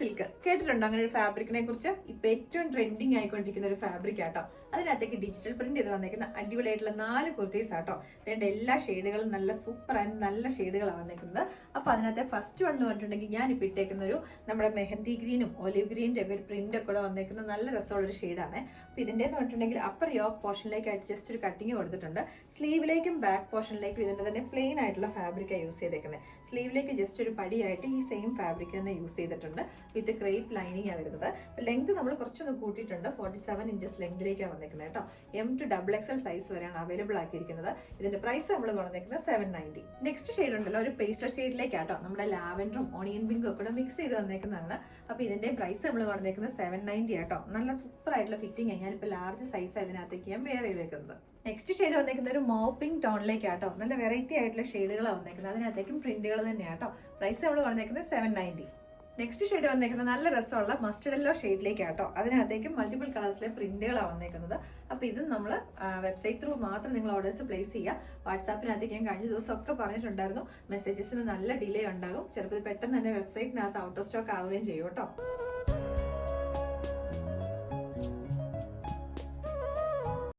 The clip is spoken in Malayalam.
സിൽക്ക് കേട്ടിട്ടുണ്ടോ? അങ്ങനെ ഒരു ഫാബ്രിക്കിനെ കുറിച്ച് ഇപ്പൊ ഏറ്റവും ട്രെൻഡിങ് ആയിക്കൊണ്ടിരിക്കുന്ന ഒരു ഫാബ്രിക് ആട്ടോ. അതിനകത്തേക്ക് ഡിജിറ്റൽ പ്രിന്റ് ചെയ്ത് വന്നേക്കുന്ന അടിപൊളിയായിട്ടുള്ള 4 കുർത്തീസ് ആട്ടോ. അതിന്റെ എല്ലാ ഷെയ്ഡുകളും നല്ല സൂപ്പർ ആൻഡ് നല്ല ഷെയ്ഡുകളാണ് വന്നേക്കുന്നത്. അപ്പൊ അതിനകത്തെ ഫസ്റ്റ് വൺ എന്ന് പറഞ്ഞിട്ടുണ്ടെങ്കിൽ ഞാൻ ഇപ്പൊ ഇട്ടേക്കുന്ന ഒരു നമ്മുടെ മെഹന്തി ഗ്രീനും ഒലിവ് ഗ്രീൻ്റെ ഒക്കെ ഒരു പ്രിന്റ് ഒക്കെ കൂടെ വന്നേക്കുന്ന നല്ല രസമുള്ള ഒരു ഷെയ്ഡാണ്. അപ്പൊ ഇതിന്റെ എന്ന് പറഞ്ഞിട്ടുണ്ടെങ്കിൽ അപ്പർ യോക്ക് പോർഷനിലേക്കായിട്ട് ജസ്റ്റ് ഒരു കട്ടിങ് കൊടുത്തിട്ടുണ്ട്. സ്ലീവിലേക്കും ബാക്ക് പോർഷനിലേക്കും ഇതിന്റെ തന്നെ പ്ലെയിൻ ആയിട്ടുള്ള ഫാബ്രിക്കാണ് യൂസ് ചെയ്തേക്കുന്നത്. സ്ലീവിലേക്ക് ജസ്റ്റ് ഒരു പടിയായിട്ട് ഈ സെയിം ഫാബ്രിക് തന്നെ യൂസ് ചെയ്തിട്ടുണ്ട്. വിത്ത് ക്രേപ്പ് ലൈനിങ് ആണ് വരുന്നത്. ലെങ്ത് നമ്മൾ കുറച്ചൊന്ന് കൂട്ടിയിട്ടുണ്ട്. 47 ഇഞ്ചസ് ലെങ്തിലേക്കാണ് വന്നേക്കുന്നത് കേട്ടോ. M to XXL സൈസ് വരെയാണ് അവൈലബിൾ ആക്കിയിരിക്കുന്നത്. ഇതിന്റെ പ്രൈസ് നമ്മൾ കൊണ്ടുവന്നേക്കുന്നത് 790. നെക്സ്റ്റ് ഷെയ്ഡ് ഉണ്ടല്ലോ, ഒരു പേസ്റ്റൽ ഷെയ്ഡിലേക്കാട്ടോ. നമ്മുടെ ലാവൻഡറും ഓണിയൻ പിങ്കും ഒക്കെ മിക്സ് ചെയ്ത് വന്നേക്കുന്നതാണ്. അപ്പൊ ഇതിന്റെ പ്രൈസ് നമ്മൾ കൊണ്ടുവന്നേക്കുന്നത് 790 ആട്ടോ. നല്ല സൂപ്പർ ആയിട്ടുള്ള ഫിറ്റിംഗ് ആണ്. ഞാനിപ്പോൾ ലാർജ് സൈസ് അതിനകത്തേക്ക് ഞാൻ വെയർ ചെയ്തേക്കുന്നത്. നെക്സ്റ്റ് ഷെയ്ഡ് വന്നേക്കുന്നത് ഒരു മോപ്പിംഗ് ടോണിലേക്കാട്ടോ. നല്ല വെറൈറ്റി ആയിട്ടുള്ള ഷെയ്ഡുകളാണ് വന്നേക്കുന്നത്. അതിനകത്തേക്കും പ്രിന്റുകൾ തന്നെയാട്ടോ. പ്രൈസ് നമ്മൾ വന്നേക്കുന്നത് 790. നെക്സ്റ്റ് ഷെയ്ഡ് വന്നേക്കുന്നത് നല്ല രസമുള്ള മസ്റ്റർഡ് യെല്ലോ ഷെയ്ഡിലേക്കാട്ടോ. അതിനകത്തേക്കും മൾട്ടിപ്പിൾ കളേഴ്സിലെ പ്രിന്റുകളാണ് വന്നേക്കുന്നത്. അപ്പോൾ ഇത് നമ്മൾ വെബ്സൈറ്റ് ത്രൂ മാത്രം നിങ്ങൾ ഓർഡേഴ്സ് പ്ലേസ് ചെയ്യുക. വാട്സാപ്പിനകത്തേക്ക് ഞാൻ കഴിഞ്ഞ ദിവസമൊക്കെ പറഞ്ഞിട്ടുണ്ടായിരുന്നു, മെസ്സേജസിന് നല്ല ഡിലേ ഉണ്ടാകും. ചിലപ്പോൾ പെട്ടെന്ന് തന്നെ വെബ്സൈറ്റിനകത്ത് ഔട്ട് ഓഫ് സ്റ്റോക്ക് ആവുകയും ചെയ്യും കേട്ടോ.